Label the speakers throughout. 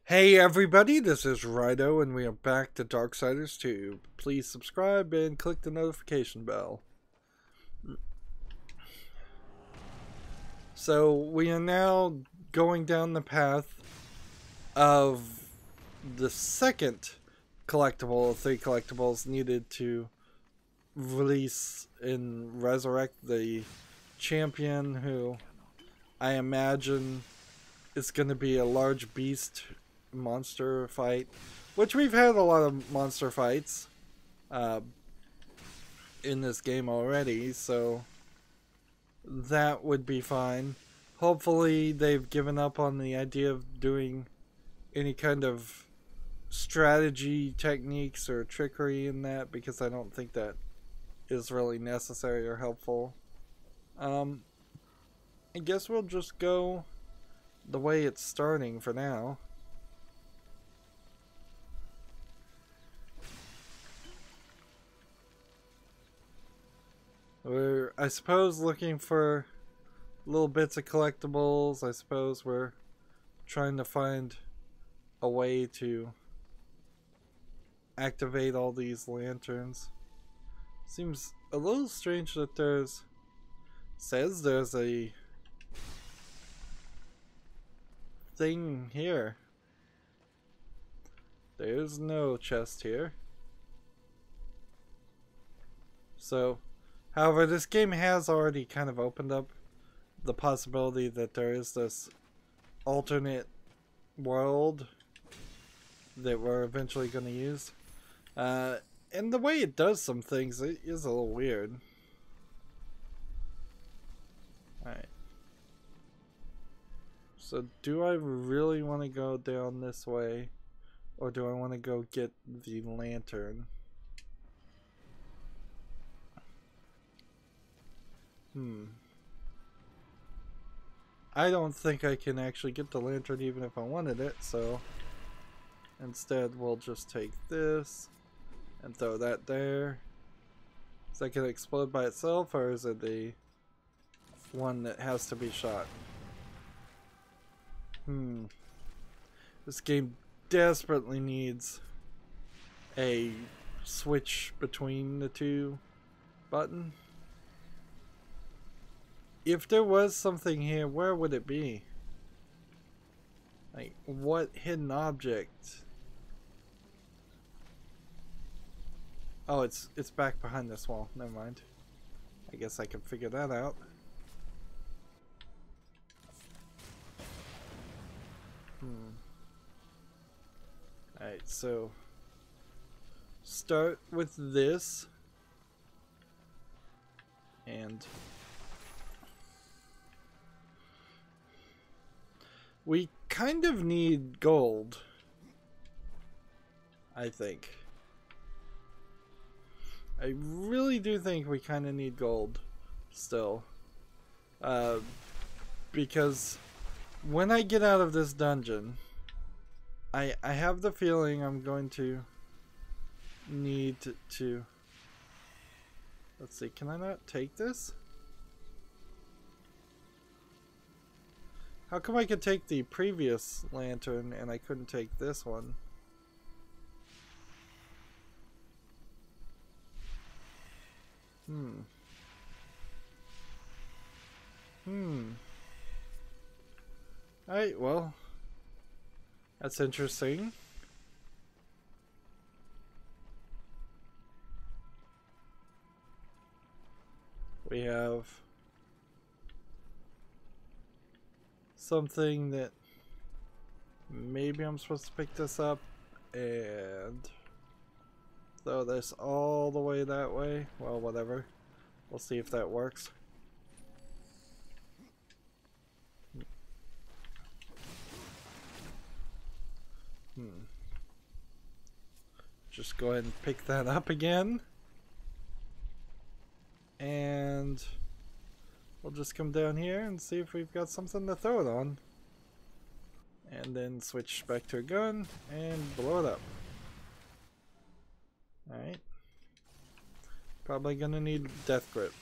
Speaker 1: Hey everybody, this is Rydo and we are back to Darksiders 2. Please subscribe and click the notification bell. So we are now going down the path of the second collectible of 3 collectibles needed to release and resurrect the champion, who I imagine is going to be a large beast monster fight, which we've had a lot of monster fights in this game already, so that would be fine. Hopefully they've given up on the idea of doing any kind of strategy techniques or trickery in that, because I don't think that is really necessary or helpful. I guess we'll just go the way it's starting for now. We're, I suppose, looking for little bits of collectibles. I suppose we're trying to find a way to activate all these lanterns. Seems a little strange that says there's a thing here. There's no chest here. So, however, this game has already kind of opened up the possibility that there is this alternate world that we're eventually going to use. And the way it does some things, it is a little weird. Alright. So do I really want to go down this way? Or do I want to go get the lantern? I don't think I can actually get the lantern even if I wanted it, so instead we'll just take this and throw that there. Is that going to explode by itself, or is it the one that has to be shot? This game desperately needs a switch between the two button. If there was something here, where would it be? Like, what hidden object? Oh, it's back behind this wall. Never mind. I guess I can figure that out. Alright, so start with this and we kind of need gold, I think. I really do think we kind of need gold still. Because when I get out of this dungeon, I have the feeling I'm going to need to... Let's see, can I not take this? How come I could take the previous lantern and I couldn't take this one? Alright, well, that's interesting. We have something that maybe I'm supposed to pick this up and throw this all the way that way. Well, whatever. We'll see if that works. Just go ahead and pick that up again. And we'll just come down here and see if we've got something to throw it on. And then switch back to a gun and blow it up. Alright. Probably gonna need death grip.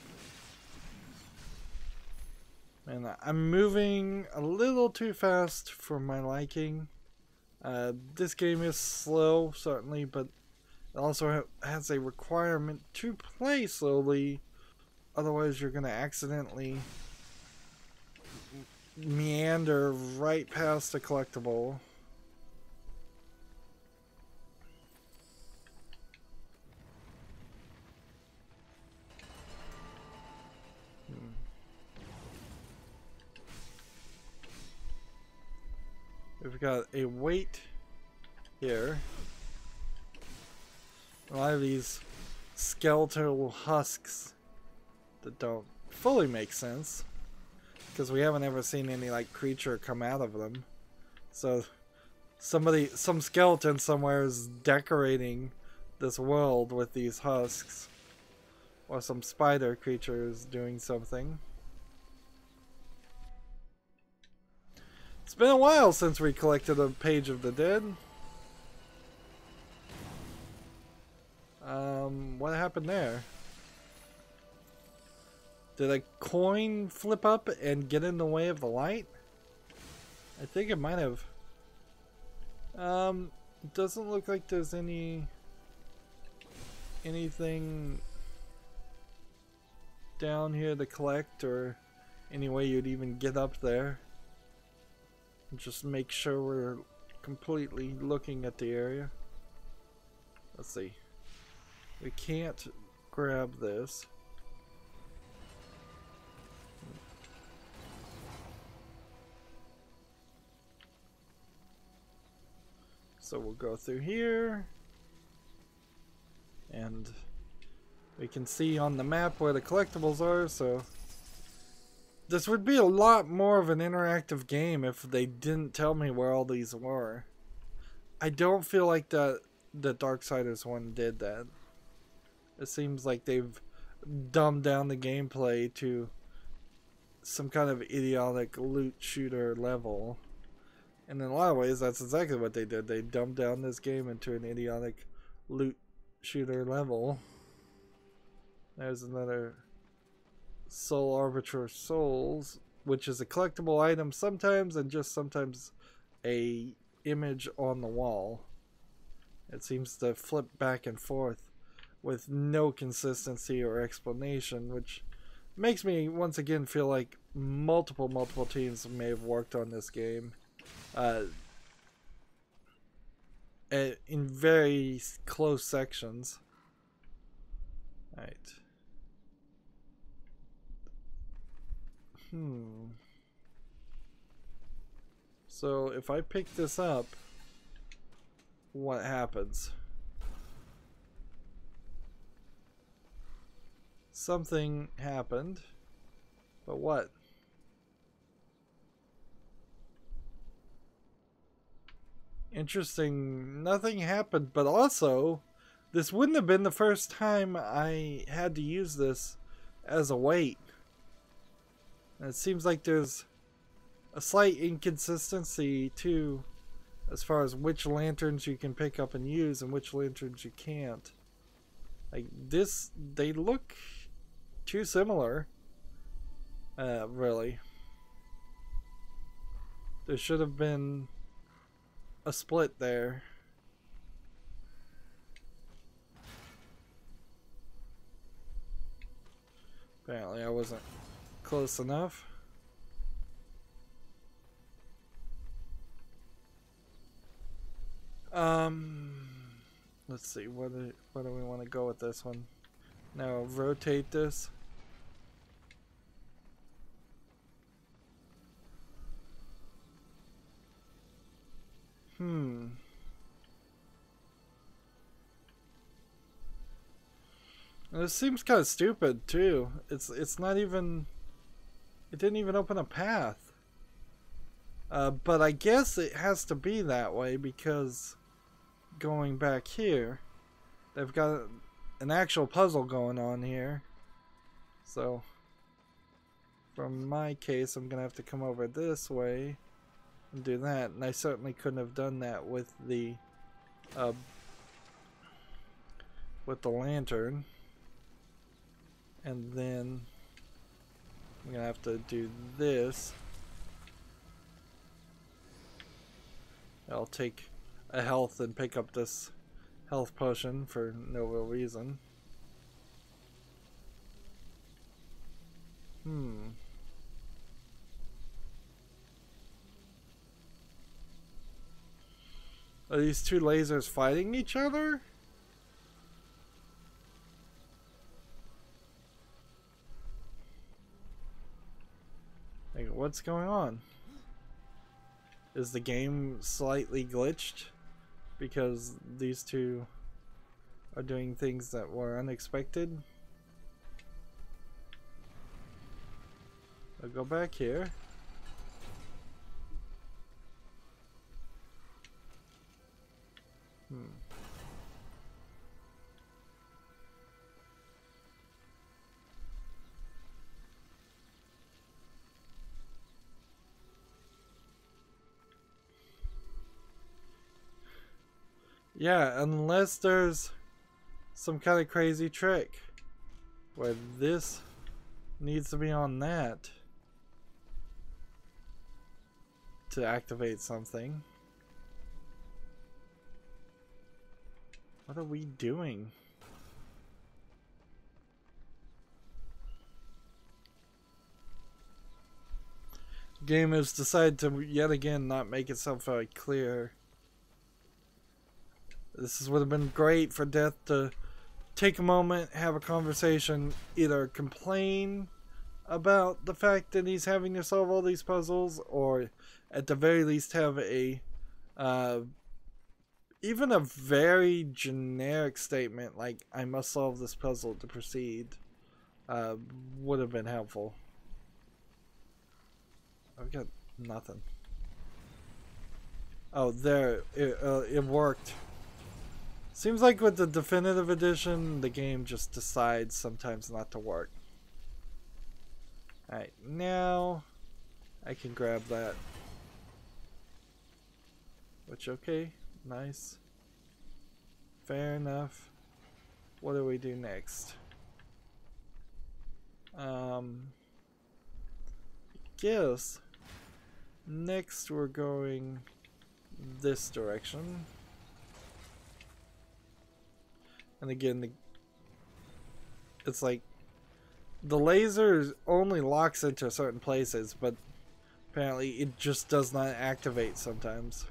Speaker 1: And I'm moving a little too fast for my liking. This game is slow, certainly, but it also has a requirement to play slowly. Otherwise, you're going to accidentally meander right past a collectible. We've got a weight here. A lot of these skeletal husks that don't fully make sense, because we haven't ever seen any like creature come out of them. So some skeleton somewhere is decorating this world with these husks, or some spider creature is doing something. It's been a while since we collected a Page of the Dead. What happened there? Did a coin flip up and get in the way of the light? I think it might have. It doesn't look like there's anything down here to collect, or any way you'd even get up there. Just make sure we're completely looking at the area. Let's see. We can't grab this. So we'll go through here. And we can see on the map where the collectibles are, so this would be a lot more of an interactive game if they didn't tell me where all these were. I don't feel like the Darksiders one did that. It seems like they've dumbed down the gameplay to some kind of idiotic loot shooter level. And in a lot of ways, that's exactly what they did. They dumbed down this game into an idiotic loot shooter level. There's another Soul Arbiter Souls, which is a collectible item sometimes, and just sometimes a image on the wall. It seems to flip back and forth with no consistency or explanation, which makes me once again feel like multiple teams may have worked on this game in very close sections. Alright. So if I pick this up, what happens? Something happened, but what? Interesting, nothing happened, but also this wouldn't have been the first time I had to use this as a weight. And it seems like there's a slight inconsistency too, as far as which lanterns you can pick up and use and which lanterns you can't. Like this, they look too similar. Really. There should have been a split there. Apparently I wasn't close enough. Let's see, where do we want to go with this one? Now rotate this. And this seems kind of stupid too. It's not even. It didn't even open a path. But I guess it has to be that way because going back here, they've got an actual puzzle going on here. So, from my case, I'm gonna have to come over this way and do that. And I certainly couldn't have done that with the lantern. And then I'm gonna have to do this. I'll take a health and pick up this health potion for no real reason. Are these two lasers fighting each other? Like, what's going on? Is the game slightly glitched because these two are doing things that were unexpected? I'll go back here. Yeah, unless there's some kind of crazy trick where this needs to be on that to activate something. What are we doing? The game has decided to yet again not make itself very clear. This would have been great for Death to take a moment, have a conversation, either complain about the fact that he's having to solve all these puzzles, or at the very least have a even a very generic statement like, I must solve this puzzle to proceed, would have been helpful. I've got nothing. Oh, there, it worked. Seems like with the Definitive Edition, the game just decides sometimes not to work. Alright, now I can grab that. Which, okay, nice. Fair enough. What do we do next? I guess next we're going this direction. And again, it's like the laser only locks into certain places, but apparently it just does not activate sometimes.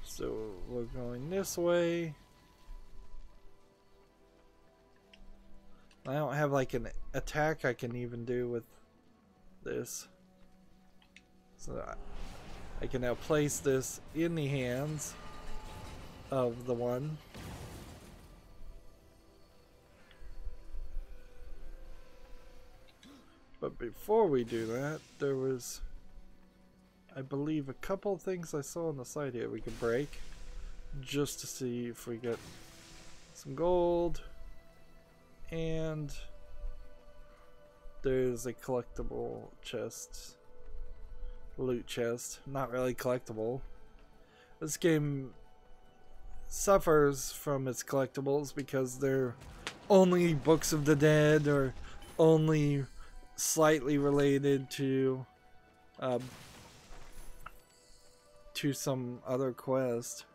Speaker 1: So we're going this way. I don't have like an attack I can even do with this. So I can now place this in the hands of the one. But before we do that, there was, I believe, a couple of things I saw on the side here we could break just to see if we get some gold. And there's a collectible chest. Loot chest. Not really collectible. This game suffers from its collectibles because they're only books of the dead or only slightly related to some other quest.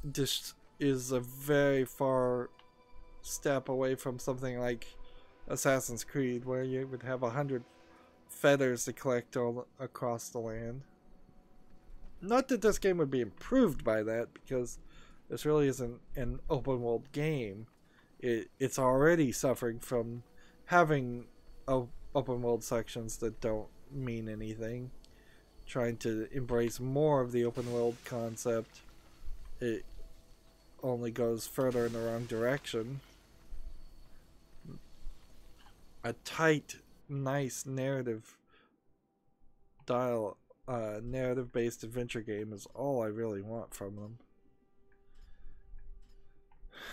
Speaker 1: This is a very far step away from something like Assassin's Creed, where you would have 100 feathers to collect all across the land. Not that this game would be improved by that, because this really isn't an open world game. It's already suffering from having open world sections that don't mean anything. Trying to embrace more of the open world concept, it only goes further in the wrong direction. A tight, nice narrative narrative-based adventure game is all I really want from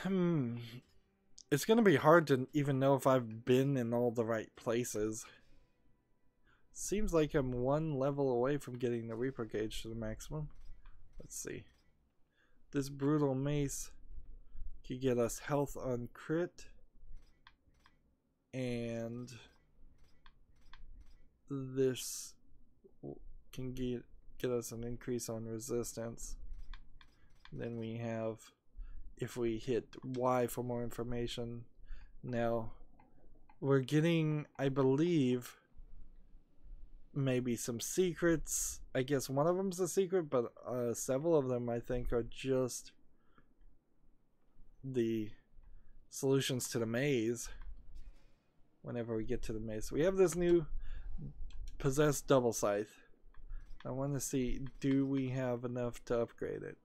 Speaker 1: them. It's gonna be hard to even know if I've been in all the right places. Seems like I'm one level away from getting the Reaper gauge to the maximum. Let's see. This brutal mace could get us health on crit and this can get us an increase on resistance. Then we have, if we hit Y for more information. Now we're getting, I believe, maybe some secrets. I guess one of them's a secret, but several of them I think are just the solutions to the maze. Whenever we get to the maze, we have this new possessed double scythe. I want to see, do we have enough to upgrade it?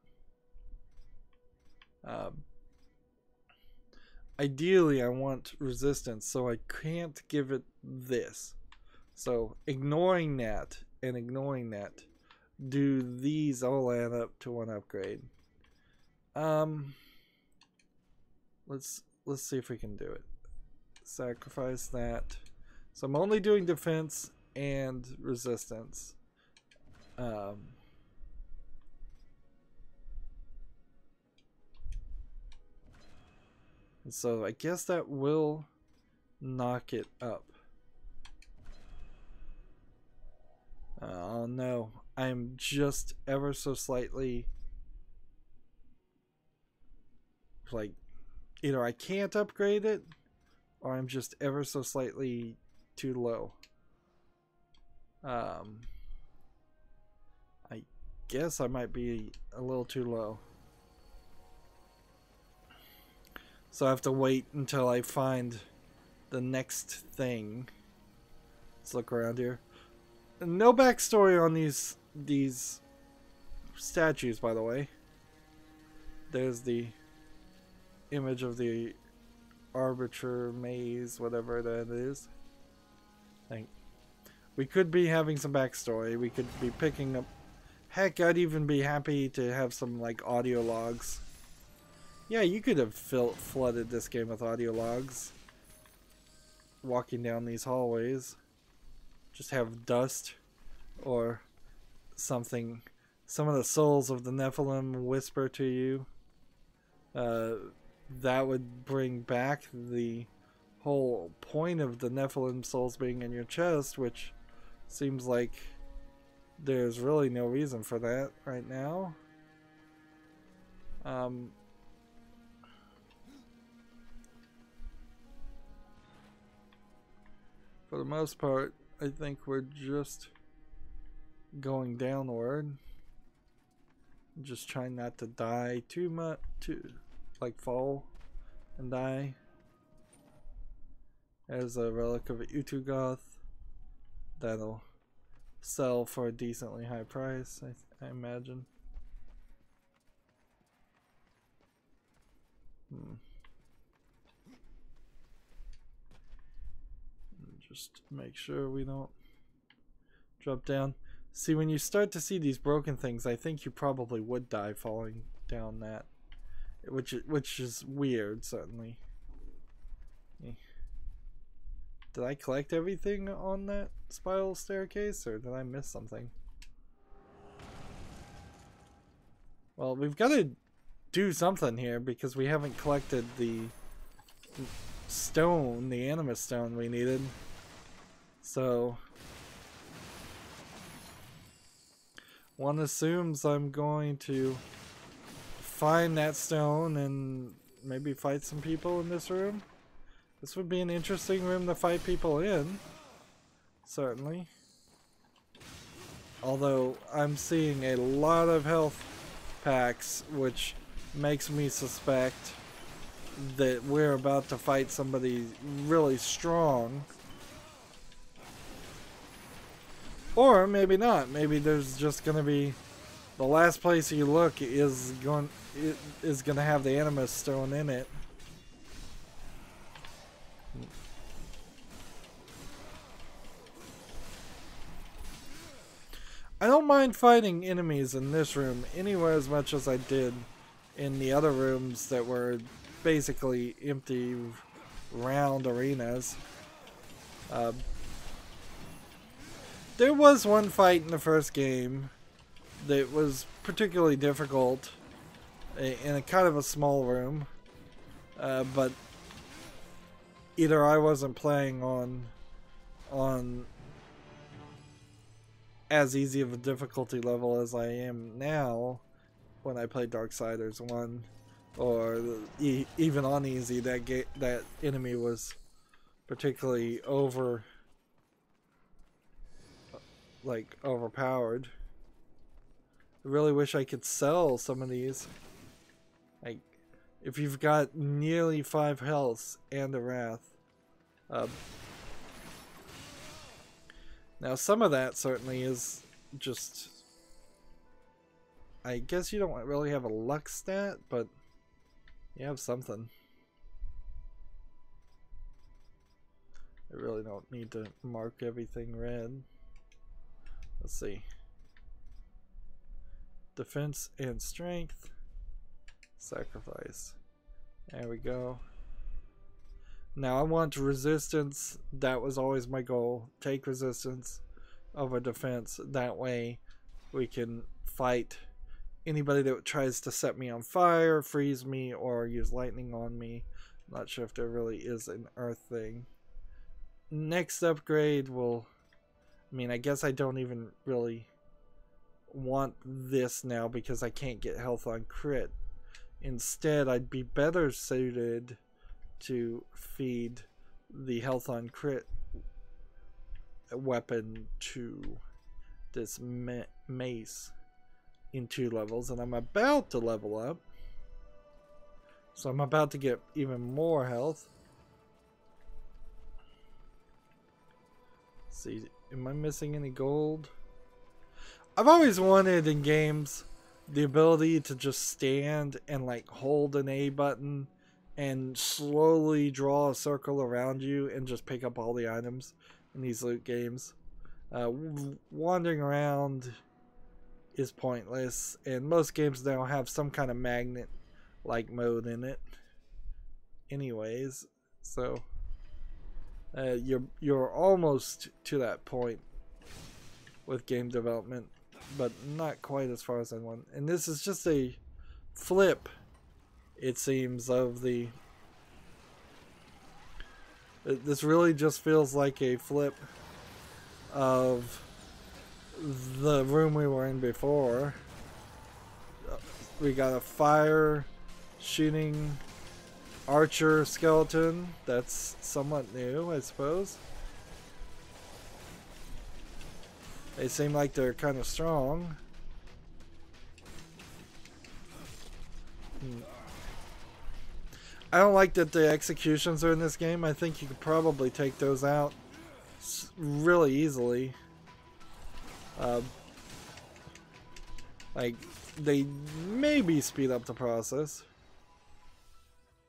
Speaker 1: Ideally I want resistance, so I can't give it this. So ignoring that and ignoring that, do these all add up to one upgrade? Let's see if we can do it. Sacrifice that. So I'm only doing defense and resistance. So I guess that will knock it up. Oh no, I'm just ever so slightly, like, either I can't upgrade it or I'm just ever so slightly too low. I guess I might be a little too low. So I have to wait until I find the next thing. Let's look around here. No backstory on these statues, by the way. There's the image of the arbiter maze, whatever that is. We could be having some backstory. We could be picking up. Heck, I'd even be happy to have some like audio logs. Yeah, you could have flooded this game with audio logs. Walking down these hallways. Just have dust or something. Some of the souls of the Nephilim whisper to you. That would bring back the whole point of the Nephilim souls being in your chest, which seems like there's really no reason for that right now. For the most part, I think we're just going downward. Just trying not to die too much, like fall and die. As a relic of Utugoth that'll sell for a decently high price, I imagine. Just make sure we don't drop down. See, when you start to see these broken things, I think you probably would die falling down that, which is weird, certainly. Did I collect everything on that spiral staircase, or did I miss something? Well, we've got to do something here because we haven't collected the stone, the animus stone we needed. So one assumes I'm going to find that stone and maybe fight some people in this room. This would be an interesting room to fight people in, certainly. Although I'm seeing a lot of health packs, which makes me suspect that we're about to fight somebody really strong. Or maybe not. Maybe there's just going to be the last place you look is going to have the animus stone in it. I don't mind fighting enemies in this room anywhere as much as I did in the other rooms that were basically empty round arenas. There was one fight in the first game that was particularly difficult in a kind of a small room, but either I wasn't playing on as easy of a difficulty level as I am now when I played Darksiders 1, or even on easy, that enemy was particularly overpowered. I really wish I could sell some of these. Like, if you've got nearly 5 health and a wrath. Now some of that certainly is just, I guess you don't really have a luck stat, but you have something. I really don't need to mark everything red. Let's see. Defense and strength. Sacrifice. There we go. Now I want resistance. That was always my goal. Take resistance over defense. That way we can fight anybody that tries to set me on fire, freeze me, or use lightning on me. I'm not sure if there really is an earth thing. Next upgrade will... I mean, I guess I don't even really want this now because I can't get health on crit. Instead, I'd be better suited to feed the health on crit weapon to this mace in 2 levels, and I'm about to level up, so I'm about to get even more health. Let's see, am I missing any gold? I've always wanted in games the ability to just stand and like hold an A button and slowly draw a circle around you and just pick up all the items in these loot games. Wandering around is pointless, and most games now have some kind of magnet like mode in it anyways, so you're almost to that point with game development, but not quite as far as I want. And this is just a flip, it seems, of the... This really just feels like a flip of the room we were in before. We got a fire shooting archer skeleton. That's somewhat new, I suppose. They seem like they're kind of strong. I don't like that the executions are in this game. I think you could probably take those out really easily. Like, they maybe speed up the process.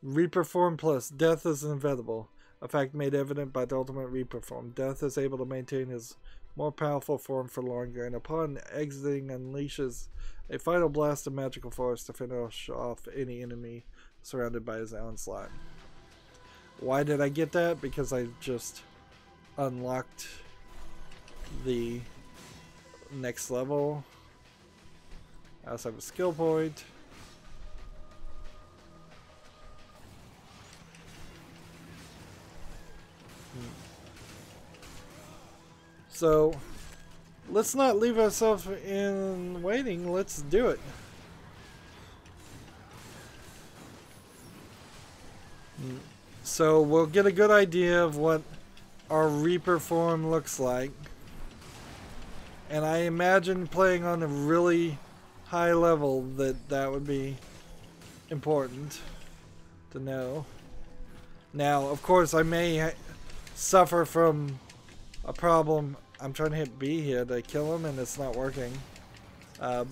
Speaker 1: Reaper form plus death is inevitable. A fact made evident by the ultimate Reaper form. Death is able to maintain his more powerful form for longer, and upon exiting unleashes a final blast of magical force to finish off any enemy surrounded by his onslaught. Why did I get that? Because I just unlocked the next level. I also have a skill point. So let's not leave ourselves in waiting. Let's do it. So we'll get a good idea of what our Reaper form looks like. And I imagine playing on a really high level that would be important to know. Now, of course, I may suffer from a problem. I'm trying to hit B here to kill him and it's not working. I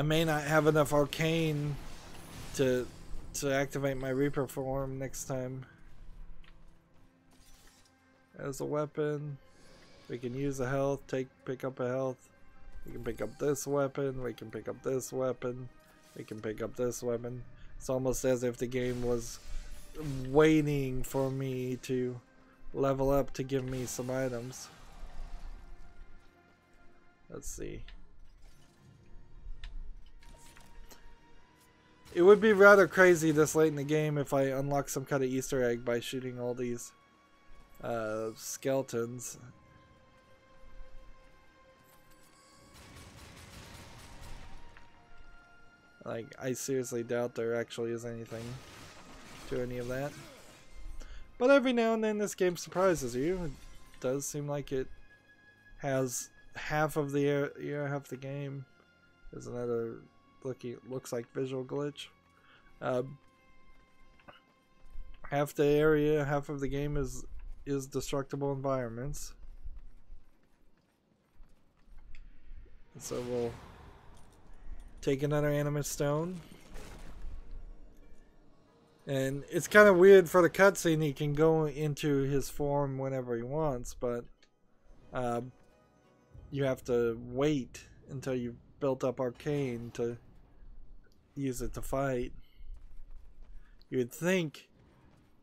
Speaker 1: may not have enough arcane to activate my Reaper form next time. As a weapon, we can use a health, pick up a health. We can pick up this weapon, we can pick up this weapon, we can pick up this weapon. It's almost as if the game was waiting for me to level up to give me some items. Let's see. It would be rather crazy this late in the game if I unlock some kind of Easter egg by shooting all these skeletons. Like, I seriously doubt there actually is anything to any of that. But every now and then this game surprises you. It does seem like it has half of the area, half the game. There's another looks like visual glitch. Half the area, half of the game is destructible environments. And so we'll take another animate stone. And it's kind of weird for the cutscene. He can go into his form whenever he wants, but you have to wait until you've built up arcane to use it to fight. You'd think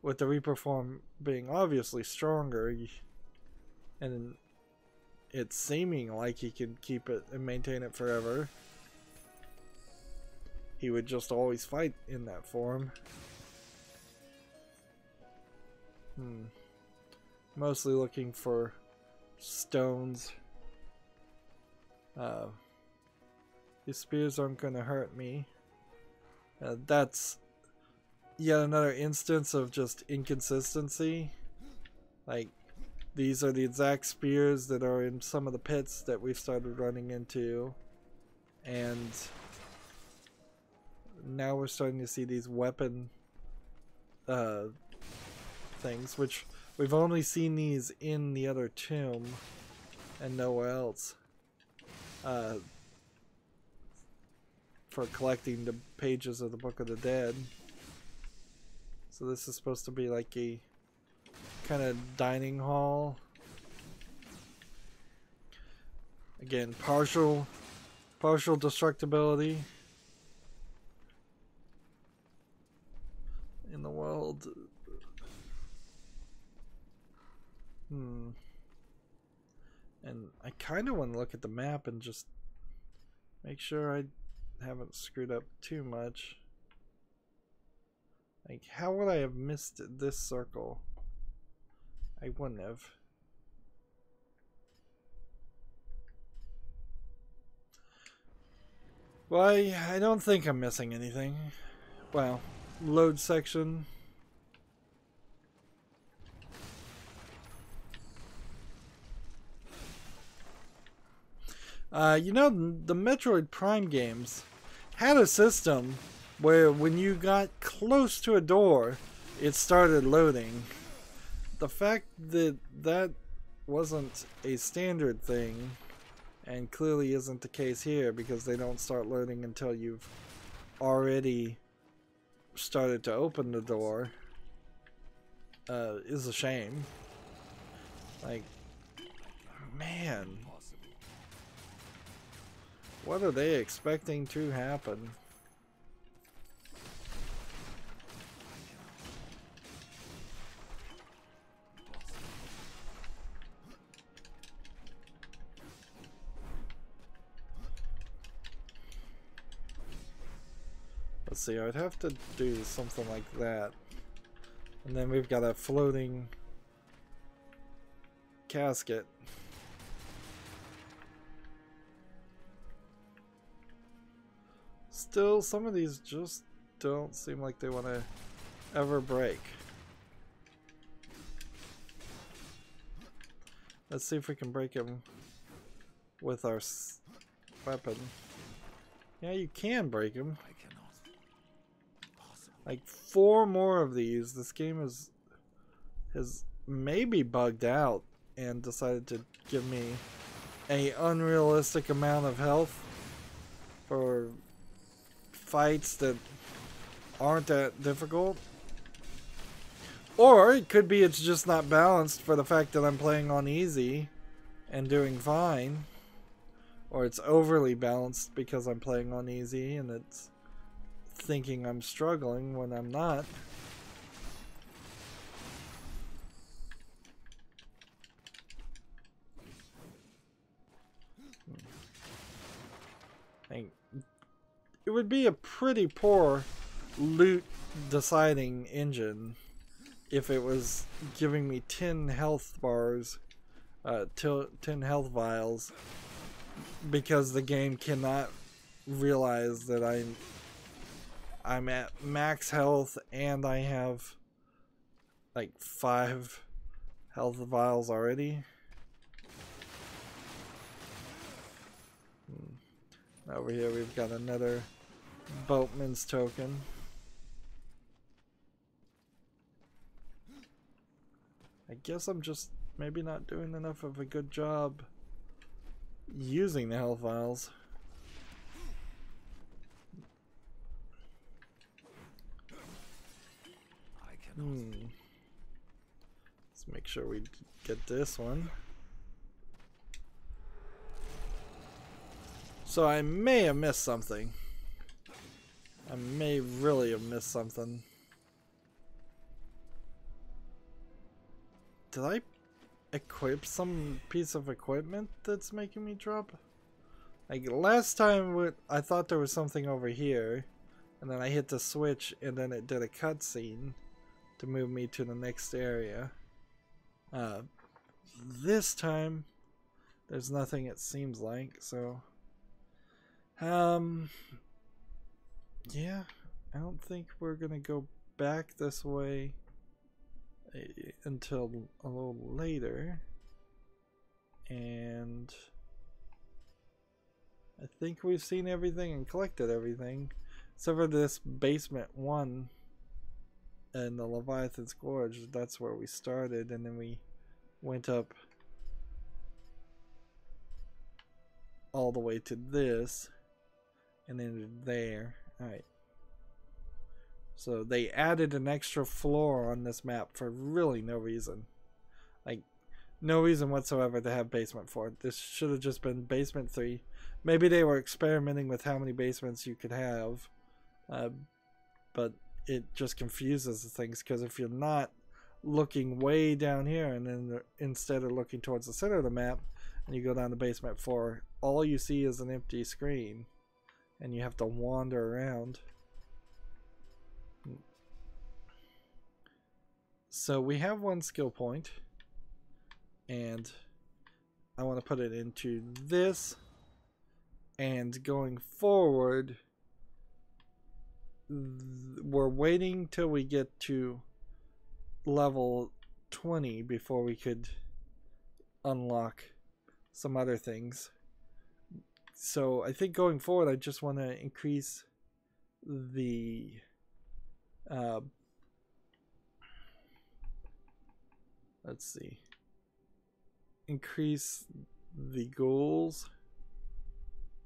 Speaker 1: with the Reaper form being obviously stronger, and it's seeming like he can keep it and maintain it forever, he would just always fight in that form. Mostly looking for stones. These spears aren't going to hurt me. That's yet another instance of just inconsistency. Like, these are the exact spears that are in some of the pits that we've started running into. And now we're starting to see these weapon things, which we've only seen these in the other tomb and nowhere else. For collecting the pages of the Book of the Dead. So this is supposed to be like a kind of dining hall. Again, partial destructibility in the world. And I kind of want to look at the map and just make sure I haven't screwed up too much. Like, how would I have missed this circle? I wouldn't have. Well, I don't think I'm missing anything. Well, load section. You know, the Metroid Prime games had a system where when you got close to a door, it started loading. The fact that that wasn't a standard thing, and clearly isn't the case here because they don't start loading until you've already started to open the door, is a shame. Like, man. What are they expecting to happen? Let's see, I'd have to do something like that. And then we've got a floating casket. Still, some of these just don't seem like they want to ever break. Let's see if we can break them with our weapon. Yeah, you can break them. Like 4 more of these. This game has maybe bugged out and decided to give me an unrealistic amount of health for fights that aren't that difficult. Or it could be it's just not balanced for the fact that I'm playing on easy and doing fine. Or it's overly balanced because I'm playing on easy and it's thinking I'm struggling when I'm not. It would be a pretty poor loot deciding engine if it was giving me 10 health bars, 10 health vials, because the game cannot realize that I'm I'm at max health and I have like 5 health vials already. Over here we've got another boatman's token. I guess I'm just maybe not doing enough of a good job using the health vials. Let's make sure we get this one. So I may have missed something. I may really have missed something. Did I equip some piece of equipment that's making me drop? Like last time I thought there was something over here, and then I hit the switch and then it did a cutscene to move me to the next area. This time there's nothing, it seems like, so yeah, I don't think we're gonna go back this way until a little later, and I think we've seen everything and collected everything except for this basement 1 and the Leviathan's Gorge. That's where we started, and then we went up all the way to this and then there. Alright, so they added an extra floor on this map for really no reason. Like, no reason whatsoever to have basement 4. This should have just been basement 3. Maybe they were experimenting with how many basements you could have, but it just confuses things, because if you're not looking way down here and then instead of looking towards the center of the map and you go down to basement 4, all you see is an empty screen and you have to wander around. So we have 1 skill point, and I want to put it into this, and going forward we're waiting till we get to level 20 before we could unlock some other things. So I think going forward I just want to increase the let's see, increase the goals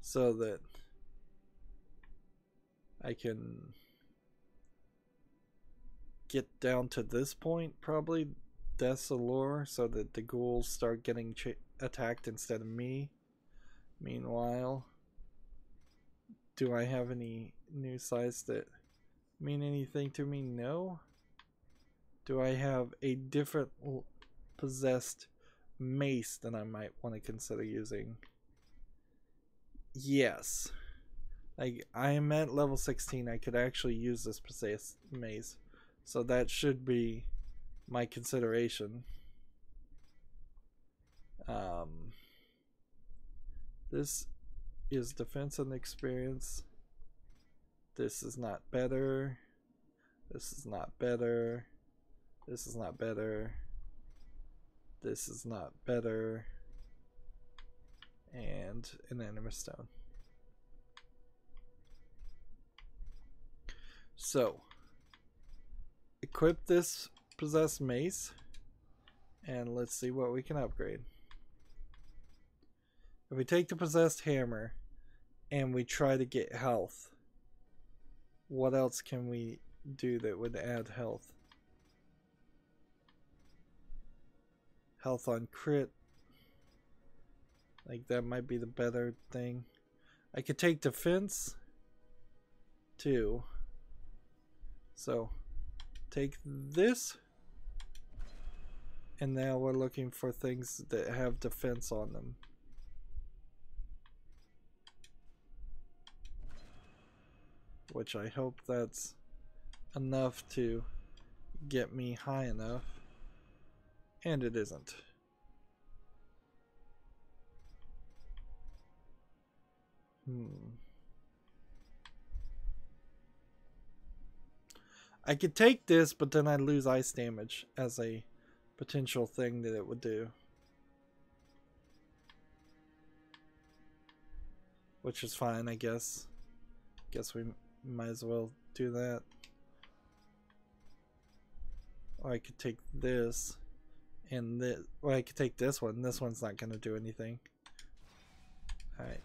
Speaker 1: so that I can get down to this point, probably Death's Allure, so that the ghouls start getting attacked instead of me. Meanwhile, do I have any new sites that mean anything to me? No. Do I have a different possessed mace that I might want to consider using? Yes. Like, I am at level 16. I could actually use this possessed mace, so that should be my consideration. This is defense and experience. This is not better. This is not better. This is not better. This is not better. And an animus stone. So, equip this possessed mace, and let's see what we can upgrade. If we take the possessed hammer and we try to get health, what else can we do that would add health? Health on crit. Like, that might be the better thing. I could take defense too. So, take this, and now we're looking for things that have defense on them. Which I hope that's enough to get me high enough. And it isn't. I could take this, but then I'd lose ice damage as a potential thing that it would do. Which is fine, I guess. Guess we might as well do that. Or I could take this and this. Well, I could take this one. This one's not going to do anything. Alright.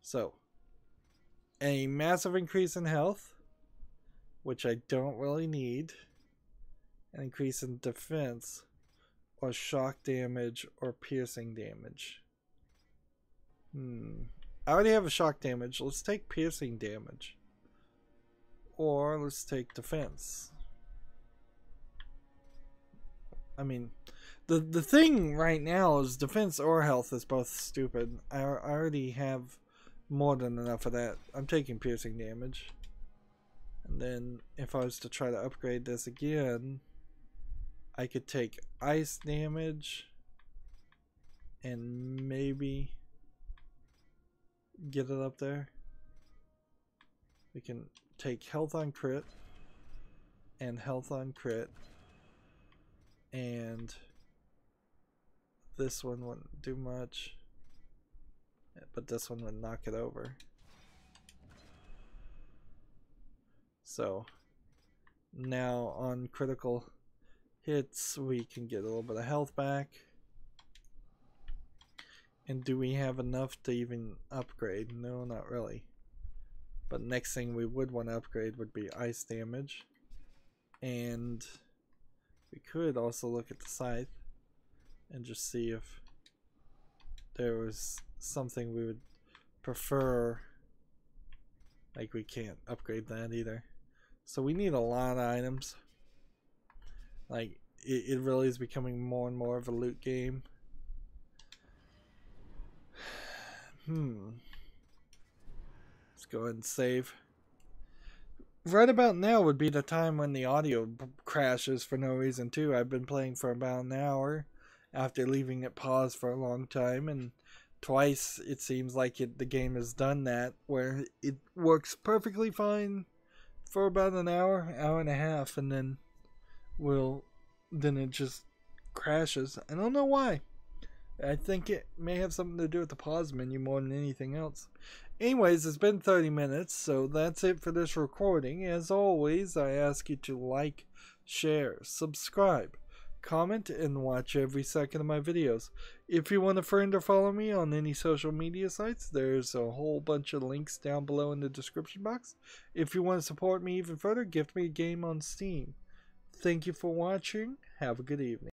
Speaker 1: So, a massive increase in health, which I don't really need. An increase in defense, or shock damage, or piercing damage. I already have a shock damage. Let's take piercing damage. Or let's take defense. I mean, the thing right now is defense or health is both stupid. I already have more than enough of that. I'm taking piercing damage. And then if I was to try to upgrade this again, I could take ice damage and maybe get it up there. We can take health on crit and health on crit, and this one wouldn't do much, but this one would knock it over. So now on critical hits we can get a little bit of health back. And do we have enough to even upgrade? No, not really. But next thing we would want to upgrade would be ice damage. And we could also look at the scythe and just see if there was something we would prefer. Like, we can't upgrade that either. So we need a lot of items. Like, it really is becoming more and more of a loot game. Let's go ahead and save. Right about now would be the time when the audio crashes for no reason too. I've been playing for about an hour after leaving it paused for a long time, and twice it seems like the game has done that, where it works perfectly fine for about an hour, hour and a half, and then it just crashes. I don't know why. I think it may have something to do with the pause menu more than anything else. Anyways, it's been 30 minutes, so that's it for this recording. As always, I ask you to like, share, subscribe, comment, and watch every second of my videos. If you want a friend or follow me on any social media sites, there's a whole bunch of links down below in the description box. If you want to support me even further, gift me a game on Steam. Thank you for watching. Have a good evening.